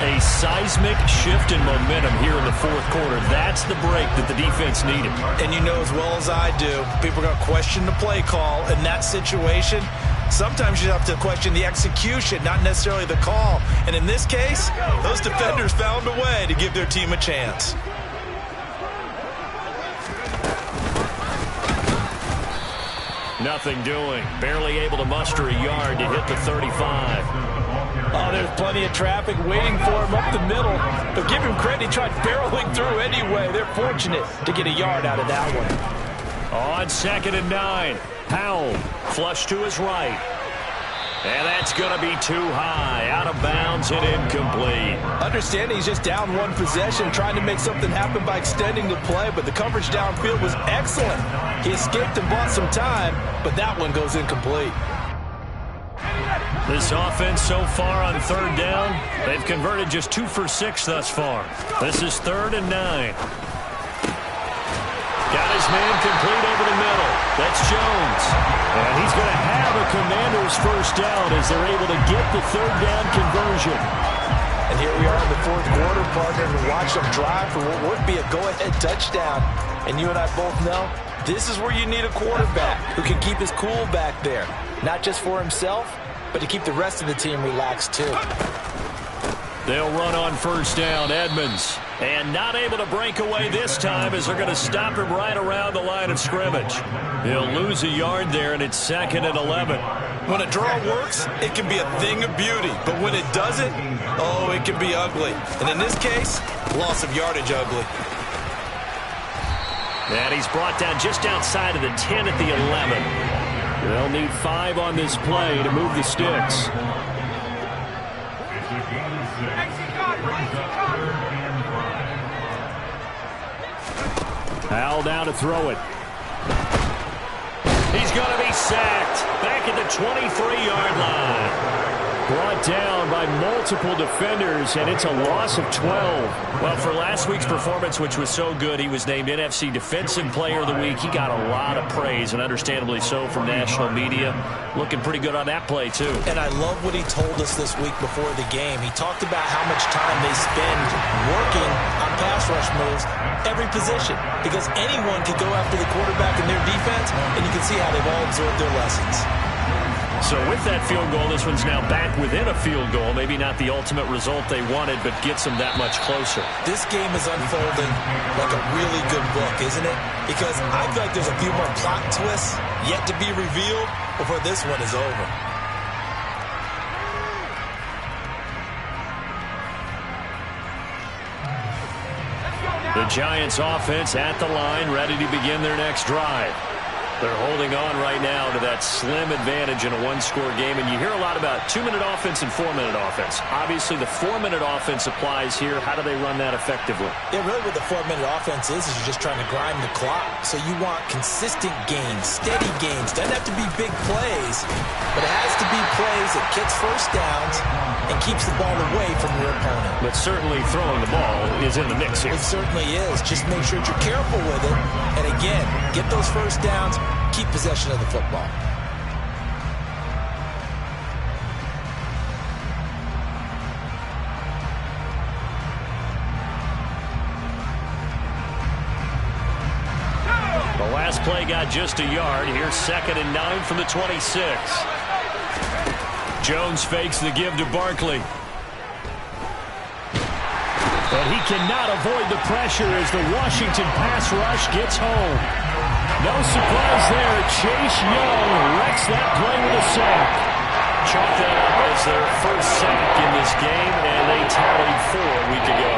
A seismic shift in momentum here in the 4th quarter. That's the break that the defense needed. And you know as well as I do, people are going to question the play call in that situation. Sometimes you have to question the execution, not necessarily the call. And in this case, those defenders found a way to give their team a chance. Nothing doing. Barely able to muster a yard to hit the 35. Oh, there's plenty of traffic waiting for him up the middle. But give him credit, he tried barreling through anyway. They're fortunate to get a yard out of that one. On 2nd and 9, Powell flush to his right. And that's going to be too high. Out of bounds and incomplete. Understanding he's just down one possession, trying to make something happen by extending the play, but the coverage downfield was excellent. He escaped and bought some time, but that one goes incomplete. This offense so far on 3rd down, they've converted just 2 for 6 thus far. This is 3rd and 9. Got his man complete over the middle. That's Jones. And he's going to have a Commander's 1st down as they're able to get the 3rd down conversion. And here we are in the 4th quarter, partner, and watch them drive for what would be a go-ahead touchdown. And you and I both know this is where you need a quarterback who can keep his cool back there. Not just for himself, but to keep the rest of the team relaxed too. They'll run on 1st down, Edmonds. And not able to break away this time as they're going to stop him right around the line of scrimmage. He'll lose a yard there, and it's 2nd and 11. When a draw works, it can be a thing of beauty. But when it doesn't, oh, it can be ugly. And in this case, loss of yardage ugly. And he's brought down just outside of the 10 at the 11. They'll need 5 on this play to move the sticks. Powell down to throw it. He's going to be sacked back at the 23-yard line. Brought down by multiple defenders, and it's a loss of 12. Well, for last week's performance, which was so good, he was named NFC Defensive Player of the Week. He got a lot of praise, and understandably so, from national media. Looking pretty good on that play, too. And I love what he told us this week before the game. He talked about how much time they spend working on pass rush moves, every position, because anyone can go after the quarterback in their defense, and you can see how they've all absorbed their lessons. So with that field goal, this one's now back within a field goal. Maybe not the ultimate result they wanted, but gets them that much closer. This game is unfolding like a really good book, isn't it? Because I feel like there's a few more plot twists yet to be revealed before this one is over. The Giants offense at the line, ready to begin their next drive. They're holding on right now to that slim advantage in a one-score game. And you hear a lot about 2-minute offense and 4-minute offense. Obviously, the 4-minute offense applies here. How do they run that effectively? Yeah, really what the 4-minute offense is you're just trying to grind the clock. So you want consistent gains, steady gains. Doesn't have to be big plays, but it has to be plays that gets 1st downs and keeps the ball away from your opponent. But certainly throwing the ball is in the mix here. It certainly is. Just make sure that you're careful with it. And again, get those first downs, keep possession of the football. The last play got just a yard. Here's 2nd and 9 from the 26. Jones fakes the give to Barkley. But he cannot avoid the pressure as the Washington pass rush gets home. No surprise there. Chase Young wrecks that play with a sack. Chalk that up as their first sack in this game, and they tallied 4 a week ago.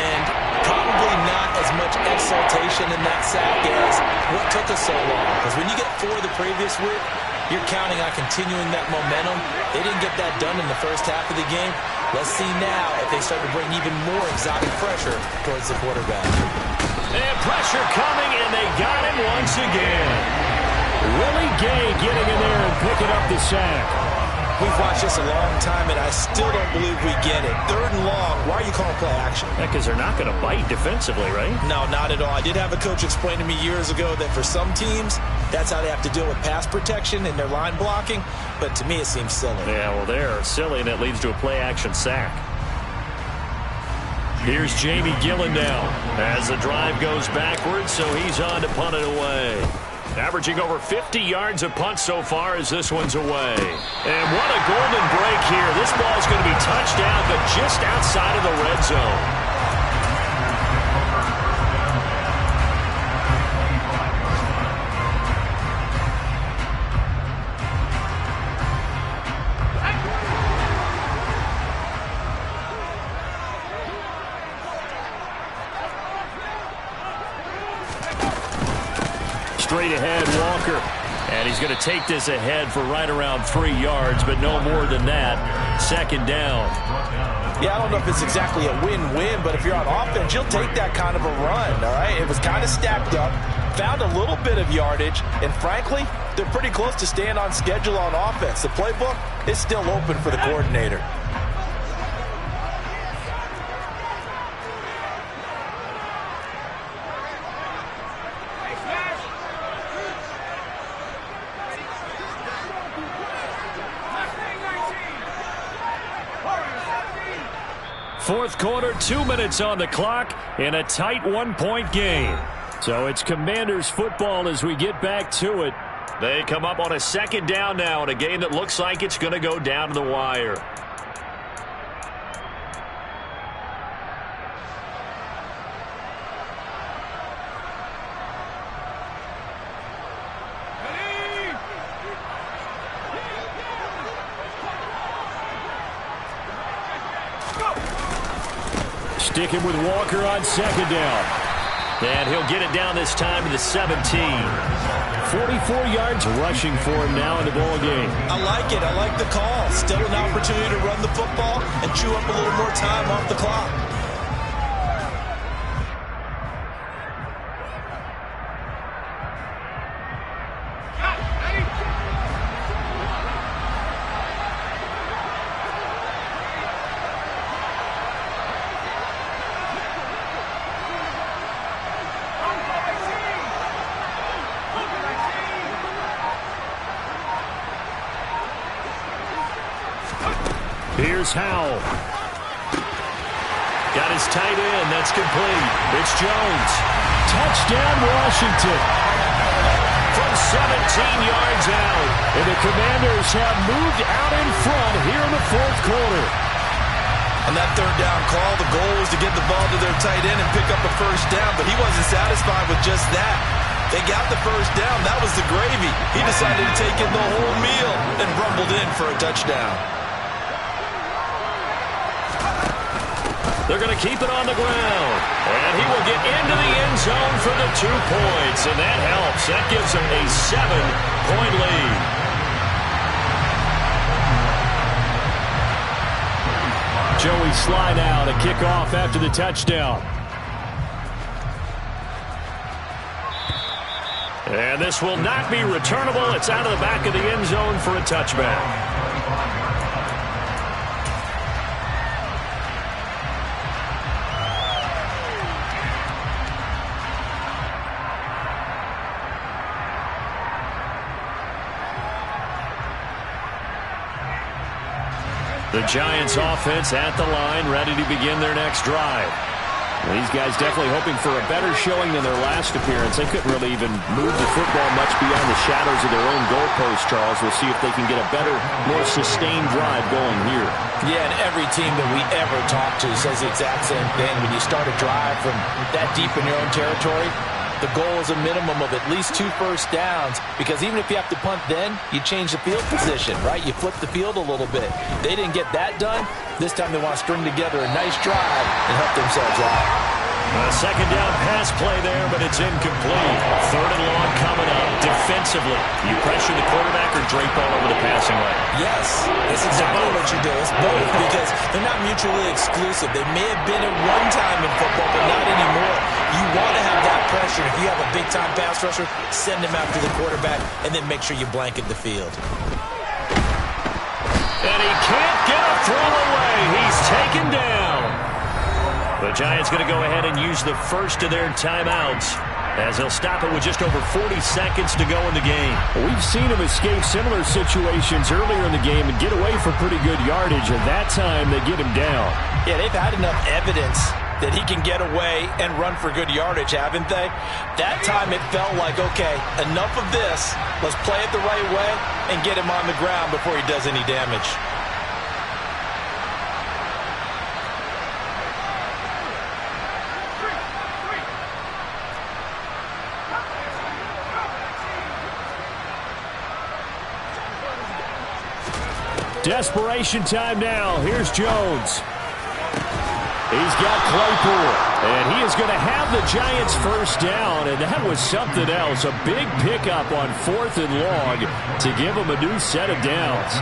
And probably not as much exultation in that sack as what took us so long. Because when you get 4 the previous week, you're counting on continuing that momentum. They didn't get that done in the first half of the game. Let's see now if they start to bring even more exotic pressure towards the quarterback. And pressure coming, and they got him once again. Willie Gay getting in there and picking up the sack. We've watched this a long time, and I still don't believe we get it. 3rd and long, why are you calling play action? Yeah, because they're not going to bite defensively, right? No, not at all. I did have a coach explain to me years ago that for some teams, that's how they have to deal with pass protection and their line blocking. But to me, it seems silly. Yeah, well, they're silly, and it leads to a play-action sack. Here's Jamie Gillen now as the drive goes backwards, so he's on to punt it away. Averaging over 50 yards a punt so far as this one's away. And what a golden break here. This ball's going to be touchdown, but just outside of the red zone. Straight ahead, Walker. And he's going to take this ahead for right around 3 yards, but no more than that. 2nd down. Yeah, I don't know if it's exactly a win-win, but if you're on offense, you'll take that kind of a run, all right? It was kind of stacked up, found a little bit of yardage, and frankly, they're pretty close to staying on schedule on offense. The playbook is still open for the coordinator. Fourth quarter, 2 minutes on the clock in a tight 1-point game. So it's Commanders football as we get back to it. They come up on a 2nd down now in a game that looks like it's going to go down to the wire. Sticking with Walker on 2nd down. And he'll get it down this time to the 17. 44 yards rushing for him now in the ball game. I like it. I like the call. Still an opportunity to run the football and chew up a little more time off the clock. Here's Howell. Got his tight end. That's complete. It's Jones. Touchdown, Washington. From 17 yards out. And the Commanders have moved out in front here in the 4th quarter. On that 3rd down call, the goal was to get the ball to their tight end and pick up a 1st down, but he wasn't satisfied with just that. They got the 1st down. That was the gravy. He decided to take in the whole meal and rumbled in for a touchdown. They're going to keep it on the ground. And he will get into the end zone for the 2 points. And that helps. That gives them a 7-point lead. Joey Sly now to kick off after the touchdown. And this will not be returnable. It's out of the back of the end zone for a touchback. The Giants offense at the line, ready to begin their next drive. These guys definitely hoping for a better showing than their last appearance. They couldn't really even move the football much beyond the shadows of their own goalpost, Charles. We'll see if they can get a better, more sustained drive going here. Yeah, and every team that we ever talk to says the exact same thing. When you start a drive from that deep in your own territory, the goal is a minimum of at least 2 first downs, because even if you have to punt then, you change the field position, right? You flip the field a little bit. They didn't get that done. This time they want to string together a nice drive and help themselves out. A second down pass play there, but it's incomplete. 3rd and long coming up. Defensively, you pressure the quarterback or drape all over the passing lane? Yes, it's exactly what you do. It's both, because they're not mutually exclusive. They may have been at one time in football, but not anymore. You want to have that pressure. If you have a big-time pass rusher, send him after the quarterback, and then make sure you blanket the field. And he can't get a throw away. He's taken down. The Giants going to go ahead and use the first of their timeouts, as they'll stop it with just over 40 seconds to go in the game. We've seen him escape similar situations earlier in the game and get away for pretty good yardage, and that time they get him down. Yeah, they've had enough evidence that he can get away and run for good yardage, haven't they? That time it felt like, okay, enough of this. Let's play it the right way and get him on the ground before he does any damage. Desperation time now. Here's Jones. He's got Claypool, and he is going to have the Giants first down, and that was something else. A big pickup on 4th and long to give them a new set of downs.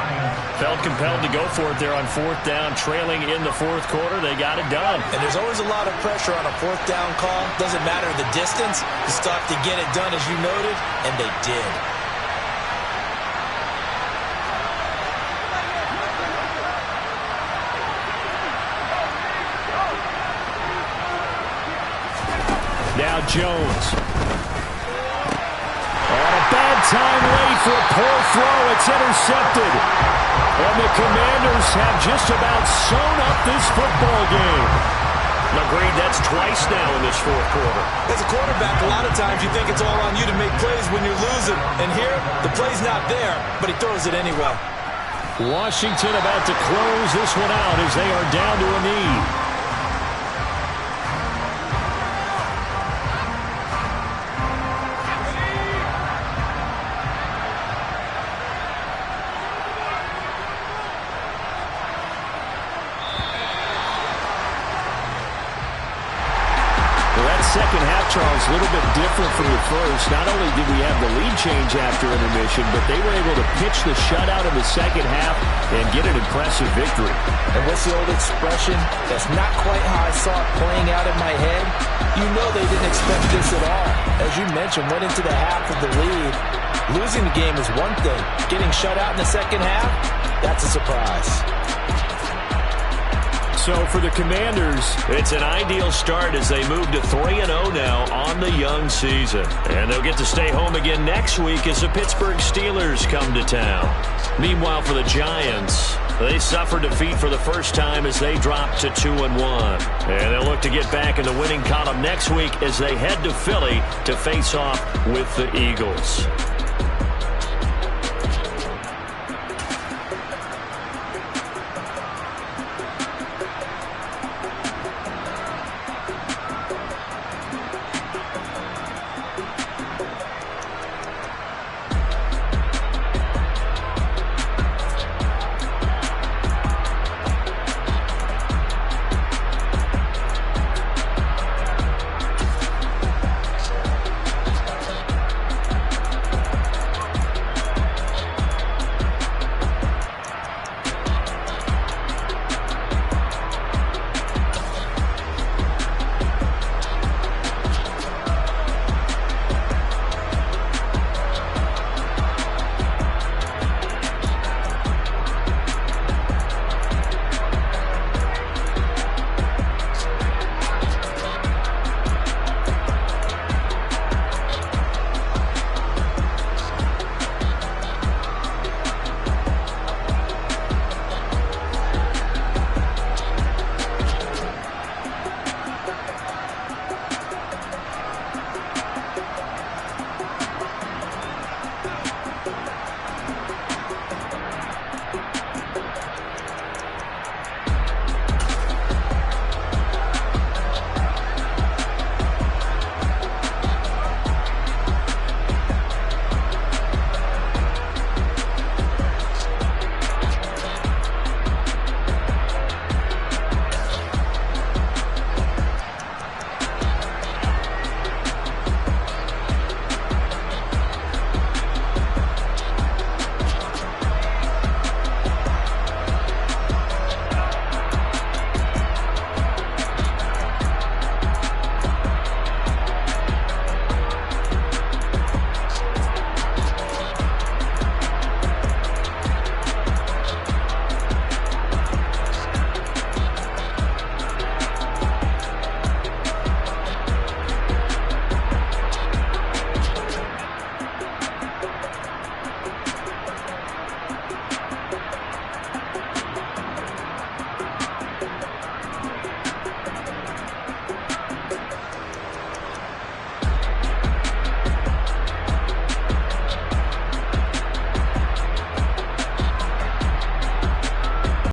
Felt compelled to go for it there on 4th down, trailing in the 4th quarter. They got it done. And there's always a lot of pressure on a 4th down call. Doesn't matter the distance. You still have to get it done, as you noted, and they did. Now Jones. On a bad time late for a poor throw. It's intercepted. And the Commanders have just about sewn up this football game. Agreed, that's twice now in this 4th quarter. As a quarterback, a lot of times you think it's all on you to make plays when you're losing. And here, the play's not there, but he throws it anyway. Washington about to close this one out as they are down to a knee. Second half, Charles, a little bit different from the first. Not only did we have the lead change after intermission, but they were able to pitch the shutout in the second half and get an impressive victory. And what's the old expression? That's not quite how I saw it playing out in my head. You know they didn't expect this at all. As you mentioned, went into the half of the lead. Losing the game is one thing. Getting shut out in the second half, that's a surprise. So for the Commanders, it's an ideal start as they move to 3-0 now on the young season. And they'll get to stay home again next week as the Pittsburgh Steelers come to town. Meanwhile, for the Giants, they suffer defeat for the first time as they drop to 2-1. And they'll look to get back in the winning column next week as they head to Philly to face off with the Eagles.